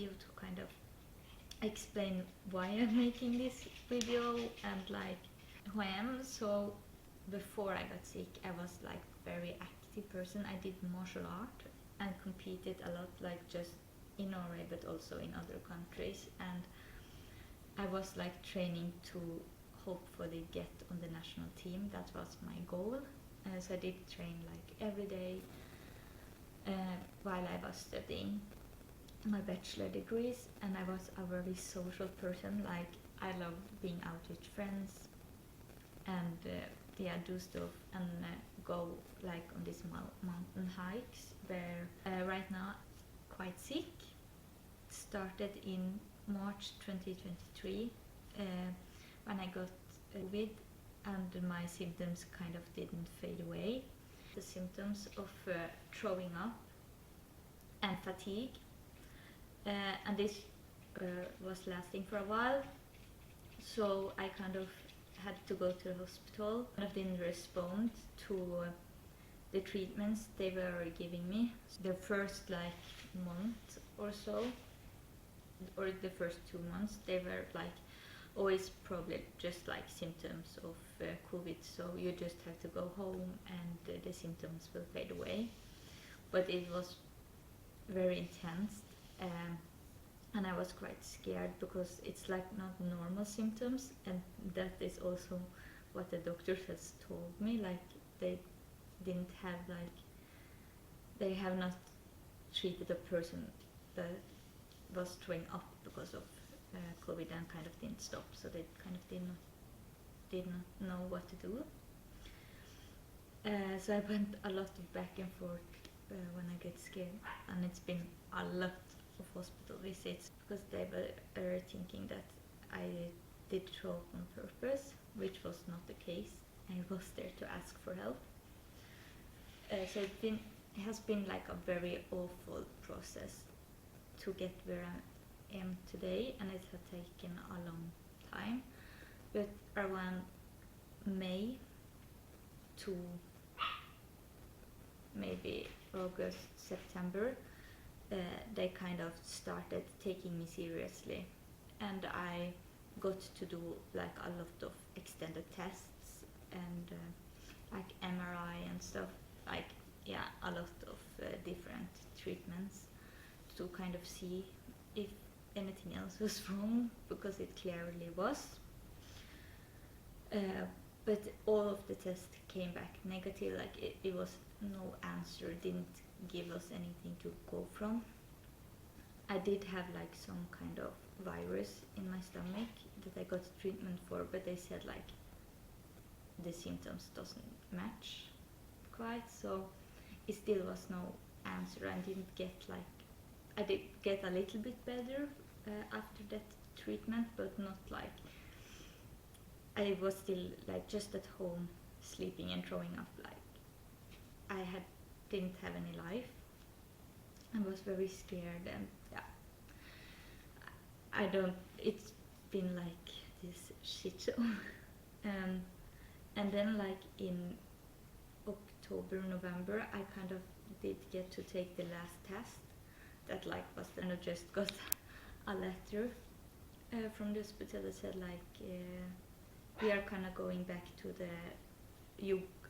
you to kind of explain why I'm making this video and like who I am. So before I got sick, I was like very active person. I did martial art and competed a lot, like just in Norway but also in other countries, and I was like training to hopefully get on the national team. That was my goal. So I did train like every day while I was studying my bachelor degrees, and I was a very social person. Like I love being out with friends and do stuff and go like on these mountain hikes. Where right now quite sick. Started in March 2023 when I got COVID, and my symptoms kind of didn't fade away. The symptoms of throwing up and fatigue, and this was lasting for a while, so I kind of had to go to the hospital. I didn't respond to the treatments they were giving me. The first like month or so, or the first 2 months, they were like, oh, it's probably just like symptoms of COVID, so you just have to go home and the symptoms will fade away. But it was very intense, and I was quite scared because it's like not normal symptoms, and that is also what the doctors has told me. Like they didn't have like, they have not treated a person that was throwing up because of COVID and kind of didn't stop, so they kind of did not know what to do. So I went a lot of back and forth when I get scared, and it's been a lot of hospital visits because they were thinking that I did throw up on purpose, which was not the case. I was there to ask for help. So it has been like a very awful process to get where I am today, and it has taken a long time. But around May to maybe August, September, they kind of started taking me seriously, and I got to do like a lot of extended tests and like MRI and stuff, like a lot of different treatments to kind of see if anything else was wrong, because it clearly was. But all of the tests came back negative, like it was no answer, didn't give us anything to go from. I did have like some kind of virus in my stomach that I got treatment for, but they said like the symptoms doesn't match quite, so it still was no answer. I didn't get like, I did get a little bit better after that treatment, but not like, I was still like just at home sleeping and throwing up. Like I didn't have any life. I was very scared, and it's been like this shit show. And then like in October, November, I kind of did get to take the last test. That like was then I just got a letter from the hospital that said like we are kind of going back to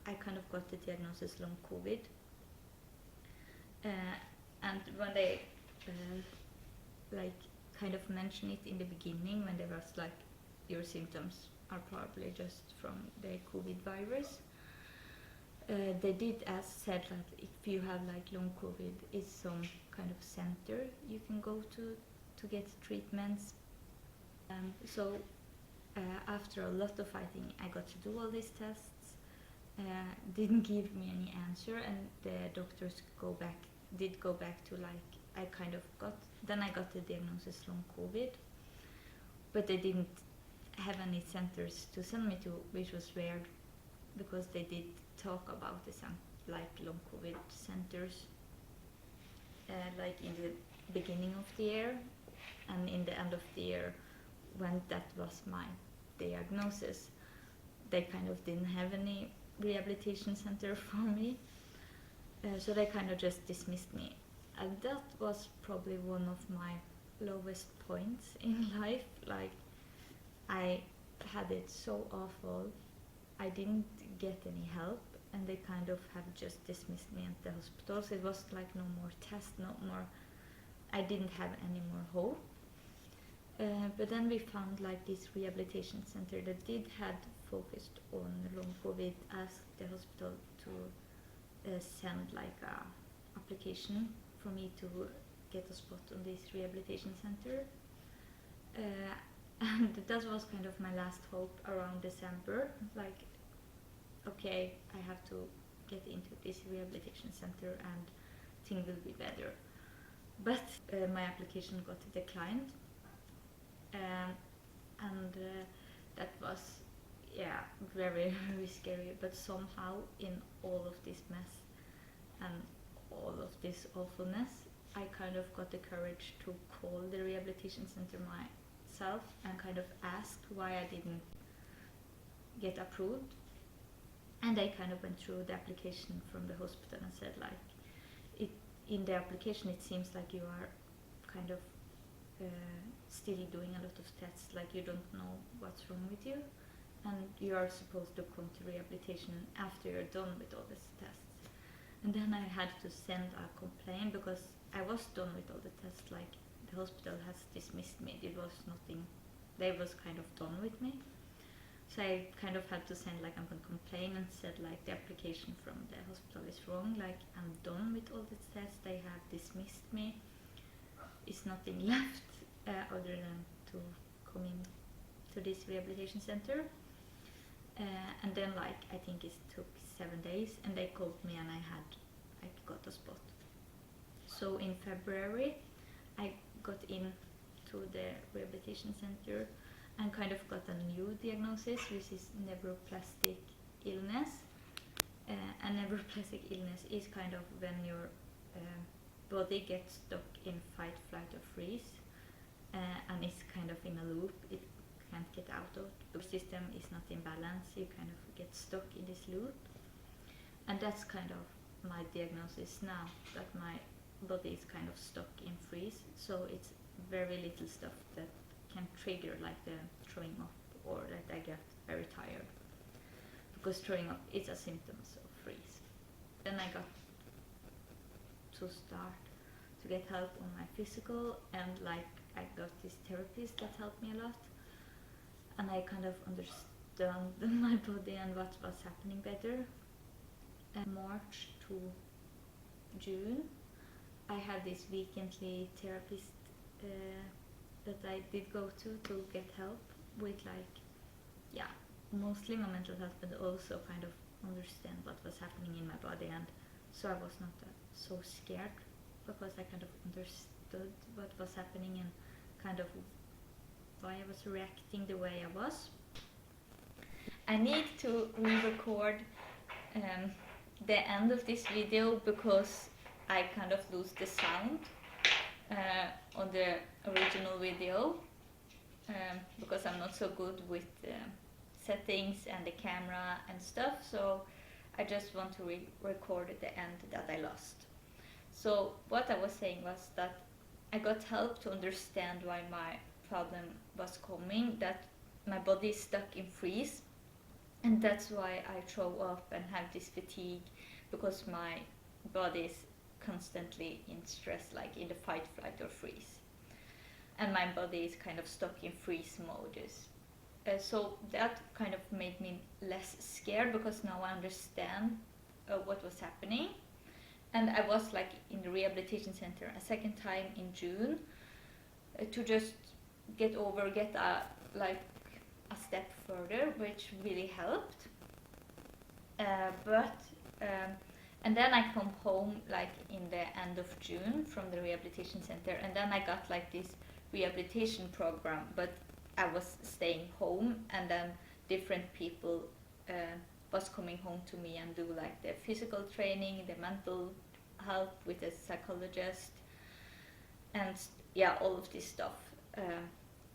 I kind of got the diagnosis long COVID, and when they like kind of mentioned it in the beginning, when there was like your symptoms are probably just from the COVID virus, they did as said like if you have like long COVID, is some kind of center you can go to get treatments. So after a lot of fighting, I got to do all these tests. Didn't give me any answer, and the doctors did go back to like I kind of got. Then I got the diagnosis long COVID, but they didn't have any centers to send me to, which was weird, because they did talk about the like long COVID centers, like in the beginning of the year, and in the end of the year, when that was my diagnosis, they kind of didn't have any rehabilitation center for me, so they kind of just dismissed me, and that was probably one of my lowest points in life. Like, I had it so awful. I didn't get any help, and they kind of have just dismissed me at the hospitals. It was like no more tests, no more. I didn't have any more hope. But then we found like this rehabilitation center that did had focused on long COVID, asked the hospital to send like a application for me to get a spot on this rehabilitation center. And that was kind of my last hope around December. Like, okay, I have to get into this rehabilitation center and things will be better. But my application got declined. And that was, yeah, very, very scary. But somehow in all of this mess and all of this awfulness, I kind of got the courage to call the rehabilitation center myself and kind of ask why I didn't get approved. And I kind of went through the application from the hospital and said, like, in the application it seems like you are kind of still doing a lot of tests, like you don't know what's wrong with you, and you are supposed to come to rehabilitation after you're done with all these tests. And then I had to send a complaint because I was done with all the tests, like the hospital has dismissed me, it was nothing, they was kind of done with me. So I kind of had to send like a complaint and said like the application from the hospital is wrong, like I'm done with all the tests, they have dismissed me, it's nothing left other than to come in to this rehabilitation center. And then like I think it took 7 days and they called me and I got a spot. So in February I got into the rehabilitation center and kind of got a new diagnosis, which is neuroplastic illness. And neuroplastic illness is kind of when your body gets stuck in fight, flight or freeze, and it's kind of in a loop, it can't get out of. The system is not in balance, you kind of get stuck in this loop. And that's kind of my diagnosis now, that my body is kind of stuck in freeze, so it's very little stuff that can trigger like the throwing up or that I get very tired, because throwing up is a symptom of freeze. Then I got to start to get help on my physical, and like I got this therapist that helped me a lot, and I kind of understand my body and what was happening better. And March to June I had this weekly therapist that I did go to get help with, like, yeah, mostly my mental health, but also kind of understand what was happening in my body. And so I was not so scared, because I kind of understood what was happening and kind of why I was reacting the way I was. I need to re-record the end of this video because I kind of lose the sound on the original video because I'm not so good with settings and the camera and stuff, so I just want to record at the end that I lost. So what I was saying was that I got help to understand why my problem was coming, that my body is stuck in freeze, and that's why I throw up and have this fatigue, because my body is constantly in stress, like in the fight, flight or freeze, and my body is kind of stuck in freeze modus. So that kind of made me less scared, because now I understand what was happening. And I was like in the rehabilitation center a second time in June to just get a step further, which really helped. And then I come home like in the end of June from the rehabilitation center, and then I got like this rehabilitation program, but I was staying home, and then different people was coming home to me and do like the physical training, the mental health with a psychologist, and yeah, all of this stuff.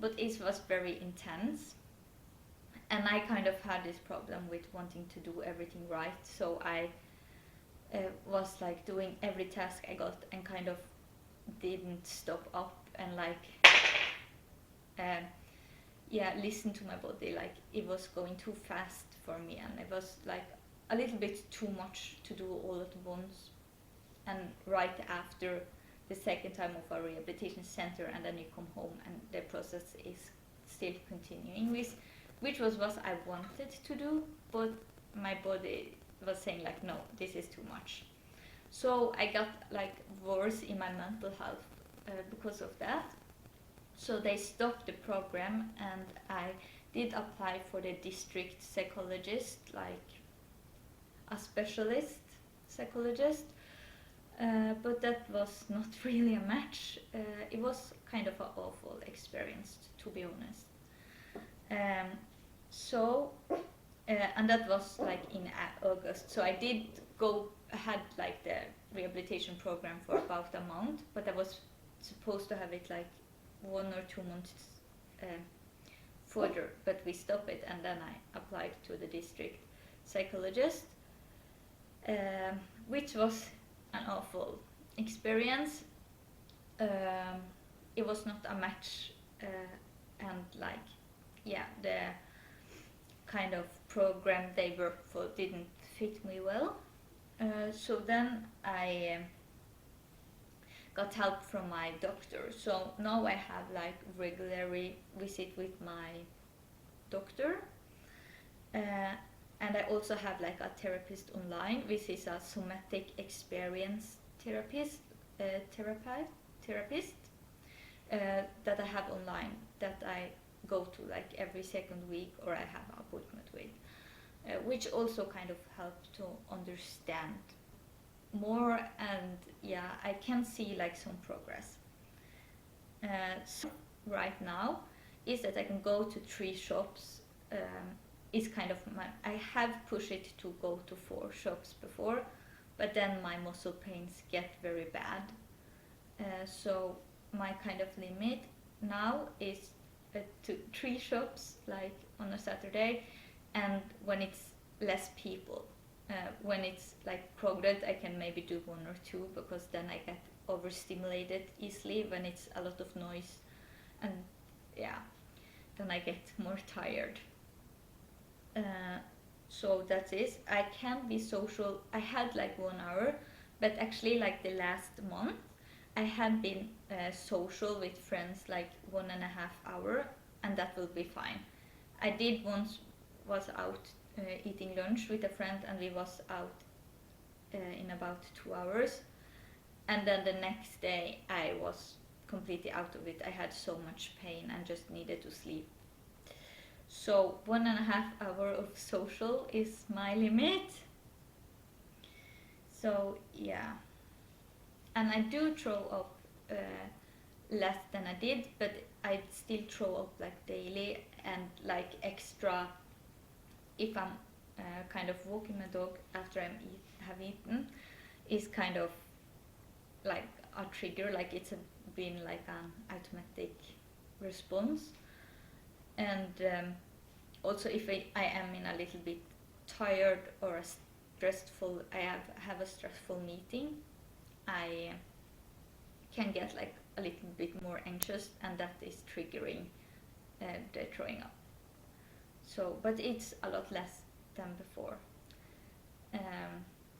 But it was very intense, and I kind of had this problem with wanting to do everything right, so I was like doing every task I got and kind of didn't stop up and like listen to my body. Like it was going too fast for me, and it was like a little bit too much to do all at once. And right after the second time of a rehabilitation center, and then you come home and the process is still continuing, which was what I wanted to do, but my body was saying like, no, this is too much. So I got like worse in my mental health because of that. So they stopped the program, and I did apply for the district psychologist, like a specialist psychologist, but that was not really a match. It was kind of an awful experience, to be honest. And that was like in August. So I did go, I had like the rehabilitation program for about a month, but I was supposed to have it like 1 or 2 months further, but we stopped it, and then I applied to the district psychologist, which was an awful experience. It was not a match, and like, the kind of program they worked for didn't fit me well. So then I got help from my doctor. So now I have like regularly visit with my doctor, and I also have like a therapist online, which is a somatic experience therapist that I have online, that I go to like every second week, or I have an appointment with, which also kind of helped to understand more, and I can see like some progress. So right now is that I can go to 3 shops. Is kind of I have pushed it to go to 4 shops before, but then my muscle pains get very bad. So my kind of limit now is to 3 shops, like on a Saturday, and when it's less people. When it's like crowded, I can maybe do 1 or 2, because then I get overstimulated easily when it's a lot of noise, and then I get more tired. So that is, I can be social. I had like 1 hour, but actually like the last month I had been social with friends like 1.5 hour, and that will be fine. I did once was out eating lunch with a friend, and we was out in about 2 hours, and then the next day I was completely out of it. I had so much pain and just needed to sleep. So 1.5 hour of social is my limit. So and I do throw up less than I did, but I still throw up like daily, and like extra if I'm kind of walking my dog after I have eaten, is kind of like a trigger, like it's been like an automatic response. And also if I am in a little bit tired or stressful, I have a stressful meeting, I can get like a little bit more anxious, and that is triggering the throwing up. So, but it's a lot less than before.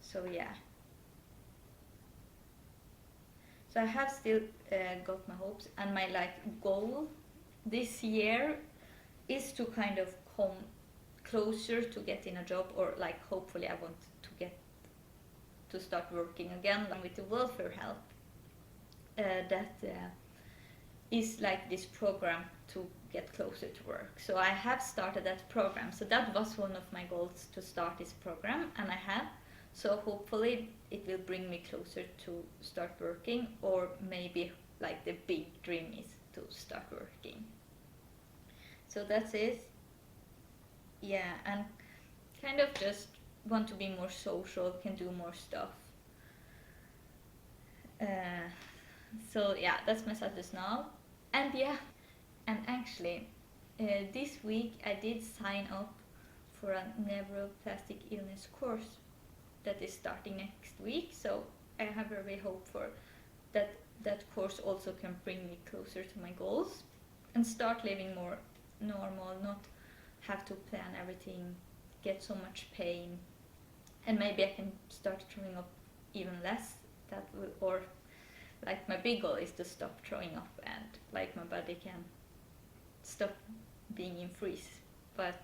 So I have still got my hopes, and my like goal this year is to kind of come closer to getting a job, or like hopefully I want to get to start working again with the welfare help. That is like this program to get closer to work. So I have started that program. So that was one of my goals, to start this program, and I have. So hopefully it will bring me closer to start working, or maybe like the big dream is to start working. So that's it. And kind of just want to be more social, can do more stuff. So that's my status now. And actually this week I did sign up for a neuroplastic illness course that is starting next week. So I have very hope for that course also can bring me closer to my goals and start living more normal, not have to plan everything, get so much pain, and maybe I can start throwing up even less. That will, or like my big goal is to stop throwing up and like my body can stop being in freeze. But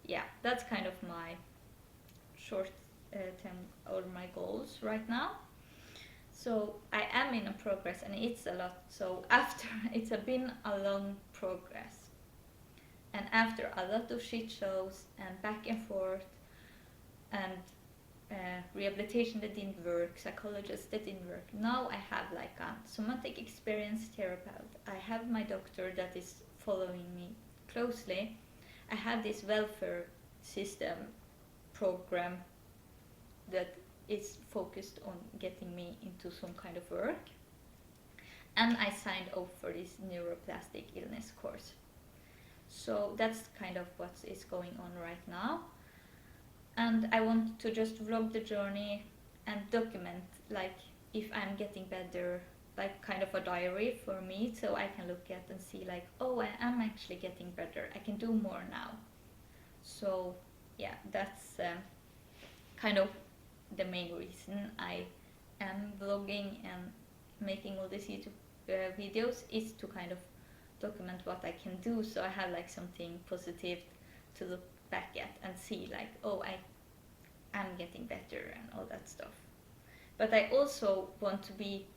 yeah, that's kind of my short term or my goals right now. So I am in a progress, and it's a lot. So after it's been a long progress, and after a lot of shit shows and back and forth and rehabilitation that didn't work, psychologist that didn't work, now I have like a somatic experience therapist. I have my doctor that is following me closely. I have this welfare system program that is focused on getting me into some kind of work, and I signed up for this neuroplastic illness course. So that's kind of what is going on right now, and I want to just vlog the journey and document like if I'm getting better, like kind of a diary for me, so I can look at and see like, oh, I am actually getting better, I can do more now. So yeah, that's kind of the main reason I am vlogging and making all these YouTube videos, is to kind of document what I can do, so I have like something positive to look back at and see like, oh, I am getting better and all that stuff. But I also want to be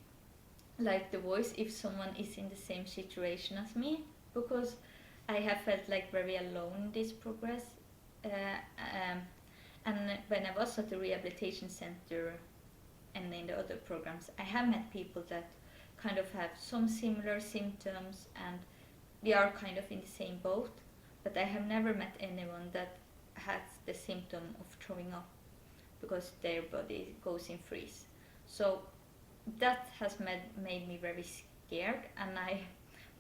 like the voice if someone is in the same situation as me, because I have felt like very alone in this progress. And when I was at the rehabilitation center and in the other programs, I have met people that kind of have some similar symptoms and we are kind of in the same boat, but I have never met anyone that has the symptom of throwing up because their body goes in freeze. So that has made me very scared, and I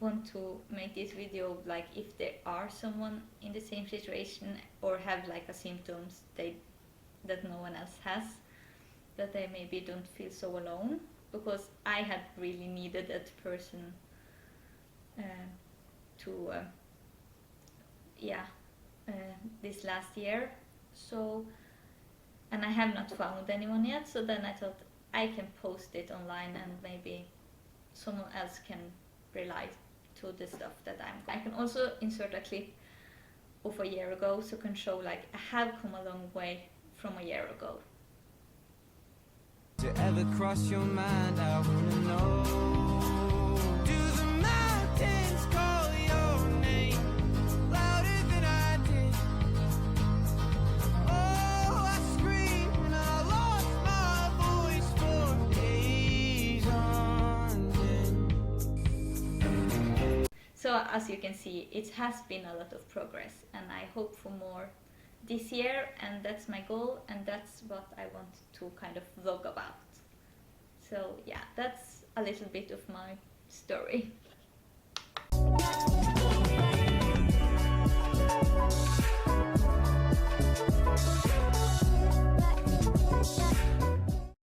want to make this video like if there are someone in the same situation or have like a symptoms that no one else has, that they maybe don't feel so alone, because I had really needed that person this last year. So, and I have not found anyone yet, so then I thought I can post it online and maybe someone else can relate to the stuff that I can also insert a clip of a year ago, so can show like I have come a long way from a year ago. To ever cross your mind, I wanna know. Do the mountains call your name louder than I did? Oh, I scream and I lost my voice for days on end. So as you can see, it has been a lot of progress, and I hope for more this year, and that's my goal, and that's what I want to kind of vlog about. So yeah, that's a little bit of my story.